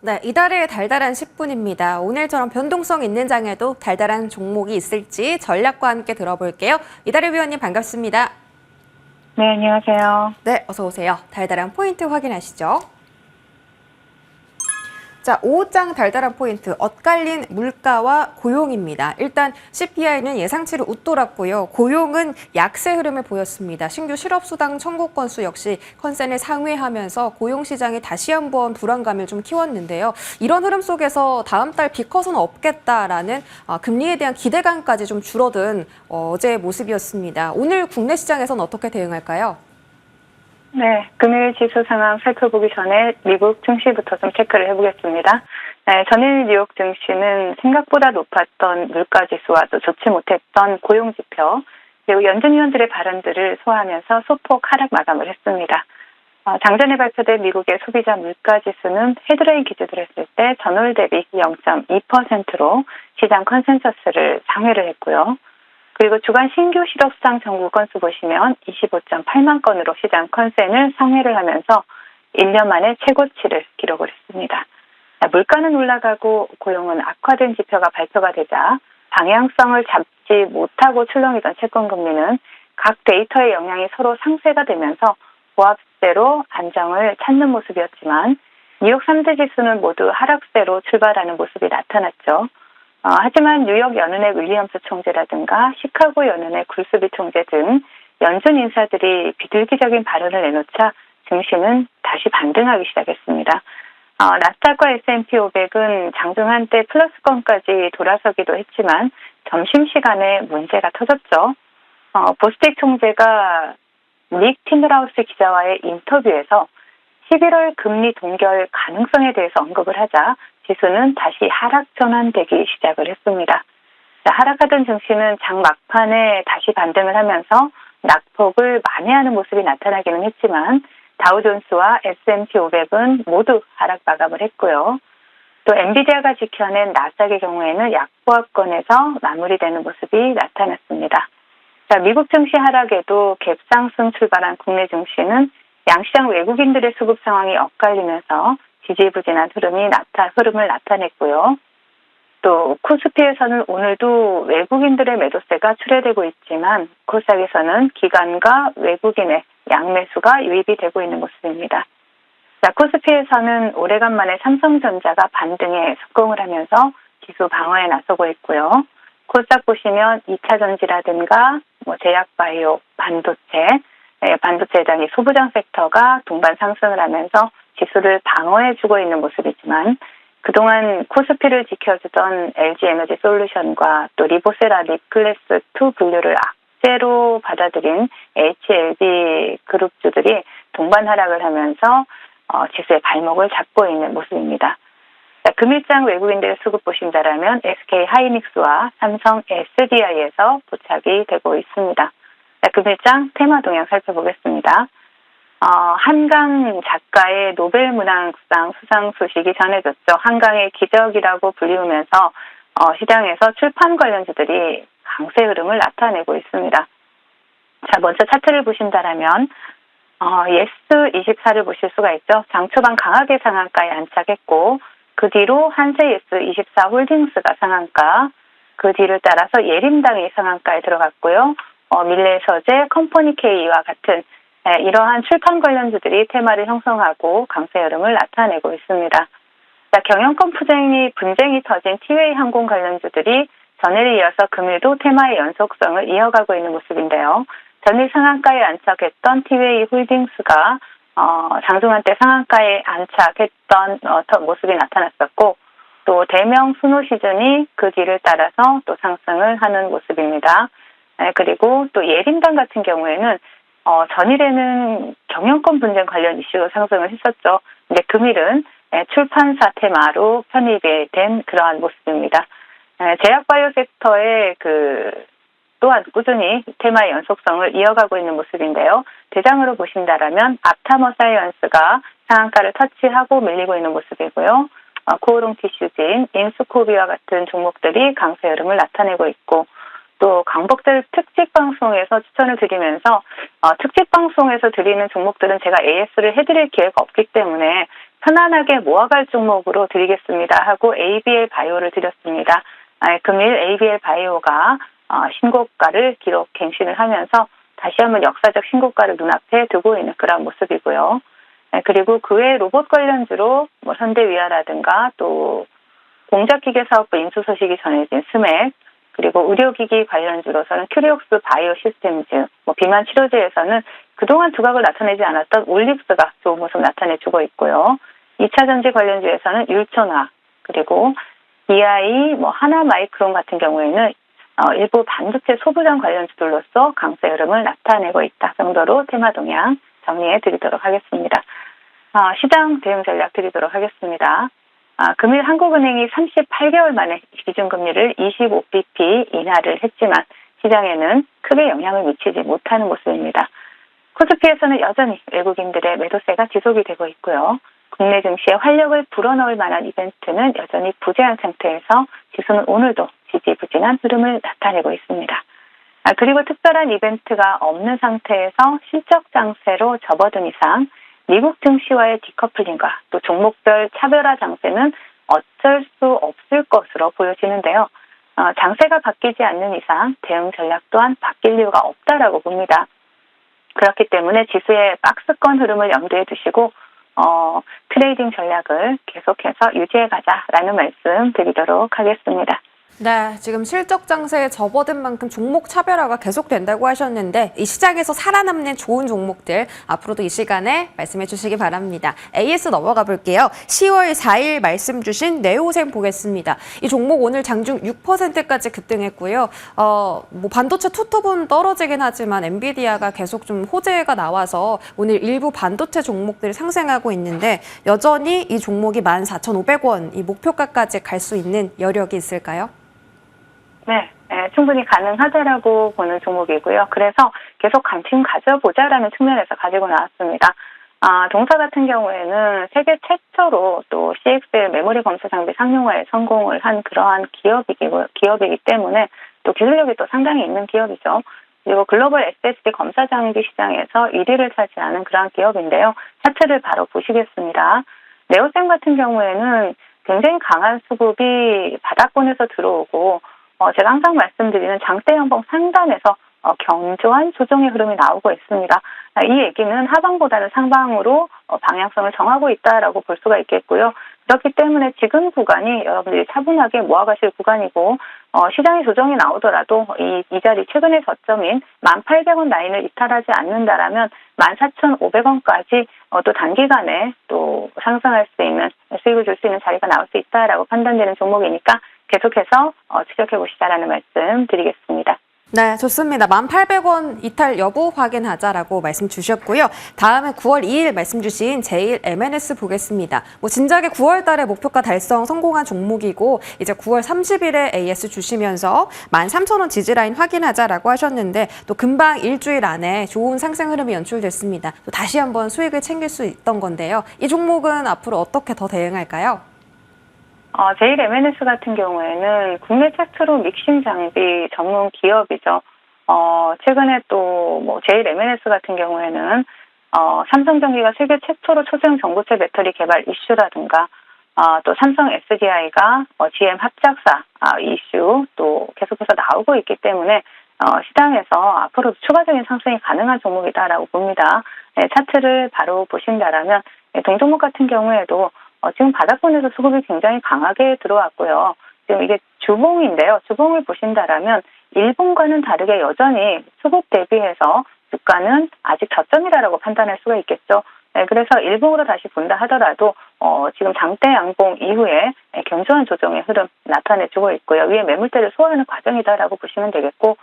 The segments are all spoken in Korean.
네, 이달의 달달한 10분입니다. 오늘처럼 변동성 있는 장에도 달달한 종목이 있을지 전략과 함께 들어볼게요. 이달의 위원님 반갑습니다. 네, 안녕하세요. 네, 어서 오세요. 달달한 포인트 확인하시죠. 자, 5장 달달한 포인트, 엇갈린 물가와 고용입니다. 일단 CPI는 예상치를 웃돌았고요. 고용은 약세 흐름을 보였습니다. 신규 실업수당 청구 건수 역시 컨센을 상회하면서 고용시장이 다시 한번 불안감을 좀 키웠는데요. 이런 흐름 속에서 다음 달 비컷은 없겠다라는 금리에 대한 기대감까지 좀 줄어든 어제의 모습이었습니다. 오늘 국내 시장에서는 어떻게 대응할까요? 네, 금일 지수 상황 살펴보기 전에 미국 증시부터 좀 체크를 해보겠습니다. 네, 전일 뉴욕 증시는 생각보다 높았던 물가 지수와 또 좋지 못했던 고용 지표, 그리고 연준 위원들의 발언들을 소화하면서 소폭 하락 마감을 했습니다. 장전에 발표된 미국의 소비자 물가 지수는 헤드라인 기준으로 했을 때 전월 대비 0.2%로 시장 컨센서스를 상회를 했고요. 그리고 주간 신규 실업수당 청구 건수 보시면 25.8만 건으로 시장 컨센을 상회를 하면서 1년 만에 최고치를 기록을 했습니다. 물가는 올라가고 고용은 악화된 지표가 발표가 되자 방향성을 잡지 못하고 출렁이던 채권금리는 각 데이터의 영향이 서로 상쇄가 되면서 보합세로 안정을 찾는 모습이었지만 뉴욕 3대 지수는 모두 하락세로 출발하는 모습이 나타났죠. 하지만 뉴욕 연은의 윌리엄스 총재라든가 시카고 연은의 굴스비 총재 등 연준 인사들이 비둘기적인 발언을 내놓자 증시는 다시 반등하기 시작했습니다. 나스닥과 S&P 500은 장중 한때 플러스권까지 돌아서기도 했지만 점심시간에 문제가 터졌죠. 보스틱 총재가 닉 틴드라우스 기자와의 인터뷰에서 11월 금리 동결 가능성에 대해서 언급을 하자 지수는 다시 하락 전환되기 시작을 했습니다. 하락하던 증시는 장 막판에 다시 반등을 하면서 낙폭을 만회하는 모습이 나타나기는 했지만 다우존스와 S&P 500은 모두 하락 마감을 했고요. 또 엔비디아가 지켜낸 나스닥의 경우에는 약보합권에서 마무리되는 모습이 나타났습니다. 자, 미국 증시 하락에도 갭상승 출발한 국내 증시는 양시장 외국인들의 수급 상황이 엇갈리면서 지지부진한 흐름을 나타냈고요. 또 코스피에서는 오늘도 외국인들의 매도세가 출회되고 있지만 코스닥에서는 기관과 외국인의 양매수가 유입이 되고 있는 모습입니다. 자, 코스피에서는 오래간만에 삼성전자가 반등에 성공을 하면서 지수 방어에 나서고 있고요. 코스닥 보시면 2차 전지라든가 제약바이오, 반도체 등 소부장 섹터가 동반 상승을 하면서 지수를 방어해주고 있는 모습이지만 그동안 코스피를 지켜주던 LG에너지 솔루션과 또 리보세라 립글래스 2 분류를 악재로 받아들인 HLB 그룹주들이 동반 하락을 하면서 지수의 발목을 잡고 있는 모습입니다. 자, 금일장 외국인들의 수급 보신다라면 SK 하이닉스와 삼성 SDI에서 포착이 되고 있습니다. 자, 금일장 테마 동향 살펴보겠습니다. 한강 작가의 노벨 문학상 수상 소식이 전해졌죠. 한강의 기적이라고 불리우면서 시장에서 출판 관련주들이 강세 흐름을 나타내고 있습니다. 자, 먼저 차트를 보신다라면 예스24를 보실 수가 있죠. 장 초반 강하게 상한가에 안착했고 그 뒤로 한세 예스24 홀딩스가 상한가, 그 뒤를 따라서 예림당이 상한가에 들어갔고요. 밀레서재, 컴퍼니 K와 같은 이러한 출판 관련주들이 테마를 형성하고 강세 흐름을 나타내고 있습니다. 자, 경영권 분쟁이 터진 티웨이 항공 관련주들이 전일에 이어서 금일도 테마의 연속성을 이어가고 있는 모습인데요. 전일 상한가에 안착했던 티웨이 홀딩스가 장중한 때 상한가에 안착했던 모습이 나타났었고 또 대명 순호 시즌이 그 뒤를 따라서 또 상승을 하는 모습입니다. 그리고 또 예림당 같은 경우에는 전일에는 경영권 분쟁 관련 이슈로 상승을 했었죠. 근데 금일은 출판사 테마로 편입이 된 그러한 모습입니다. 제약바이오 섹터의 또한 꾸준히 테마의 연속성을 이어가고 있는 모습인데요. 대장으로 보신다라면 앞타머 사이언스가 상한가를 터치하고 밀리고 있는 모습이고요. 코오롱 티슈진, 인스코비와 같은 종목들이 강세 흐름을 나타내고 있고 또 강복들 특집 방송에서 추천을 드리면서 특집 방송에서 드리는 종목들은 제가 AS를 해드릴 기회가 없기 때문에 편안하게 모아갈 종목으로 드리겠습니다 하고 ABL 바이오를 드렸습니다. 금일 ABL 바이오가 신고가를 기록 갱신을 하면서 다시 한번 역사적 신고가를 눈앞에 두고 있는 그런 모습이고요. 그리고 그 외 로봇 관련주로 뭐 현대위아라든가 또 공작기계 사업부 인수 소식이 전해진 스맥, 그리고 의료기기 관련주로서는 큐리옥스 바이오 시스템즈, 뭐 비만 치료제에서는 그동안 두각을 나타내지 않았던 올립스가 좋은 모습 나타내주고 있고요. 2차 전지 관련주에서는 율촌화, 그리고 BI, 뭐 하나마이크론 같은 경우에는 일부 반도체 소부장 관련주들로서 강세 흐름을 나타내고 있다 정도로 테마 동향 정리해 드리도록 하겠습니다. 시장 대응 전략 드리도록 하겠습니다. 금일 한국은행이 38개월 만에 기준금리를 25bp 인하를 했지만 시장에는 크게 영향을 미치지 못하는 모습입니다. 코스피에서는 여전히 외국인들의 매도세가 지속이 되고 있고요. 국내 증시에 활력을 불어넣을 만한 이벤트는 여전히 부재한 상태에서 지수는 오늘도 지지부진한 흐름을 나타내고 있습니다. 그리고 특별한 이벤트가 없는 상태에서 실적 장세로 접어든 이상 미국 증시와의 디커플링과 또 종목별 차별화 장세는 어쩔 수 없을 것으로 보여지는데요. 장세가 바뀌지 않는 이상 대응 전략 또한 바뀔 이유가 없다라고 봅니다. 그렇기 때문에 지수의 박스권 흐름을 염두에 두시고 트레이딩 전략을 계속해서 유지해 가자라는 말씀 드리도록 하겠습니다. 네, 지금 실적 장세에 접어든 만큼 종목 차별화가 계속된다고 하셨는데 이 시장에서 살아남는 좋은 종목들 앞으로도 이 시간에 말씀해 주시기 바랍니다. AS 넘어가 볼게요. 10월 4일 말씀 주신 네오셈 보겠습니다. 이 종목 오늘 장중 6%까지 급등했고요. 뭐 반도체 투톱은 떨어지긴 하지만 엔비디아가 계속 좀 호재가 나와서 오늘 일부 반도체 종목들이 상승하고 있는데 여전히 이 종목이 14,500원 이 목표가까지 갈 수 있는 여력이 있을까요? 네, 충분히 가능하다라고 보는 종목이고요. 그래서 계속 관심 가져보자라는 측면에서 가지고 나왔습니다. 동사 같은 경우에는 세계 최초로 또 CXL 메모리 검사 장비 상용화에 성공을 한 그러한 기업이기 때문에 또 기술력이 또 상당히 있는 기업이죠. 그리고 글로벌 SSD 검사 장비 시장에서 1위를 차지하는 그러한 기업인데요. 차트를 바로 보시겠습니다. 네오셈 같은 경우에는 굉장히 강한 수급이 바닥권에서 들어오고 제가 항상 말씀드리는 장대 양봉 상단에서 견조한 조정의 흐름이 나오고 있습니다. 이 얘기는 하방보다는 상방으로 방향성을 정하고 있다라고 볼 수가 있겠고요. 그렇기 때문에 지금 구간이 여러분들이 차분하게 모아가실 구간이고 시장의 조정이 나오더라도 이 자리 최근의 저점인 1,800원 라인을 이탈하지 않는다라면 14,500원까지 또 단기간에 또 상승할 수 있는 수익을 줄 수 있는 자리가 나올 수 있다라고 판단되는 종목이니까 계속해서 추적해 보시자라는 말씀 드리겠습니다. 네, 좋습니다. 1,800원 이탈 여부 확인하자라고 말씀 주셨고요. 다음에 9월 2일 말씀 주신 제일 MNS 보겠습니다. 뭐 진작에 9월 달에 목표가 달성 성공한 종목이고 이제 9월 30일에 AS 주시면서 13,000원 지지라인 확인하자라고 하셨는데 또 금방 일주일 안에 좋은 상승 흐름이 연출됐습니다. 또 다시 한번 수익을 챙길 수 있던 건데요. 이 종목은 앞으로 어떻게 더 대응할까요? 제일 MNS 같은 경우에는 국내 최초로 믹싱 장비 전문 기업이죠. 최근에 또 뭐 제일 MNS 같은 경우에는 삼성전기가 세계 최초로 초소형 전고체 배터리 개발 이슈라든가 또 삼성 SDI가 GM 합작사 이슈 또 계속해서 나오고 있기 때문에 시장에서 앞으로 추가적인 상승이 가능한 종목이다라고 봅니다. 네, 차트를 바로 보신다라면 동종목 같은 경우에도 지금 바닥권에서 수급이 굉장히 강하게 들어왔고요. 지금 이게 주봉인데요. 주봉을 보신다라면 일봉과는 다르게 여전히 수급 대비해서 주가는 아직 저점이라고 판단할 수가 있겠죠. 네, 그래서 일봉으로 다시 본다 하더라도 지금 장대 양봉 이후에 견조한 조정의 흐름 나타내주고 있고요. 위에 매물대를 소화하는 과정이다라고 보시면 되겠고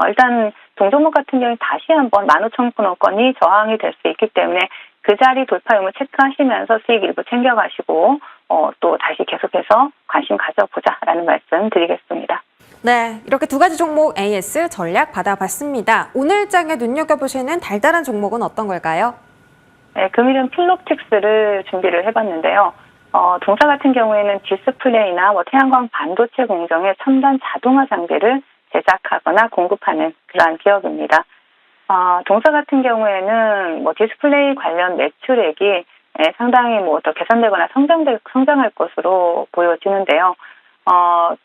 일단 동종목 같은 경우는 다시 한번 15,000원권이 저항이 될 수 있기 때문에 그 자리 돌파 유무 체크하시면서 수익 일부 챙겨가시고 또 다시 계속해서 관심 가져보자라는 말씀 드리겠습니다. 네, 이렇게 두 가지 종목 AS 전략 받아봤습니다. 오늘 장에 눈여겨보시는 달달한 종목은 어떤 걸까요? 네, 금일은 필롭틱스를 준비를 해봤는데요. 동사 같은 경우에는 디스플레이나 태양광 반도체 공정에 첨단 자동화 장비를 제작하거나 공급하는 그러한 기업입니다. 동사 같은 경우에는 디스플레이 관련 매출액이 상당히 더 개선되거나 성장할 것으로 보여지는데요.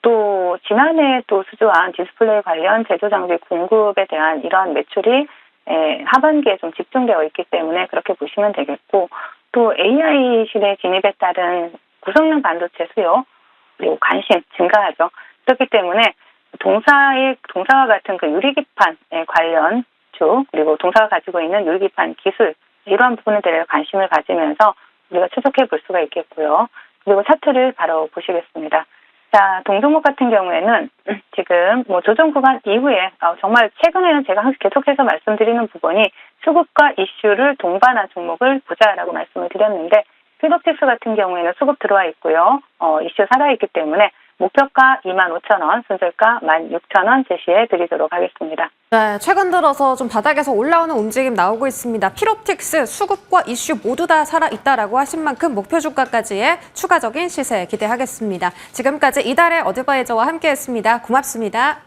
또 지난해 또 수주한 디스플레이 관련 제조 장비 공급에 대한 이런 매출이 하반기에 좀 집중되어 있기 때문에 그렇게 보시면 되겠고, 또 AI 시대 진입에 따른 구성용 반도체 수요 그리고 관심 증가하죠. 그렇기 때문에 동사와 같은 그 유리기판 관련 주 그리고 동사가 가지고 있는 유리기판 기술 이러한 부분에 대해 관심을 가지면서 우리가 추적해 볼 수가 있겠고요. 그리고 차트를 바로 보시겠습니다. 자, 동종목 같은 경우에는 지금 조정 구간 이후에 정말 최근에는 제가 계속해서 말씀드리는 부분이 수급과 이슈를 동반한 종목을 보자라고 말씀을 드렸는데, 필독틱스 같은 경우에는 수급 들어와 있고요. 이슈 살아있기 때문에 목표가 25,000원, 손절가 16,000원 제시해 드리도록 하겠습니다. 네, 최근 들어서 좀 바닥에서 올라오는 움직임 나오고 있습니다. 필옵틱스 수급과 이슈 모두 다 살아있다라고 하신 만큼 목표 주가까지의 추가적인 시세 기대하겠습니다. 지금까지 이달의 어드바이저와 함께했습니다. 고맙습니다.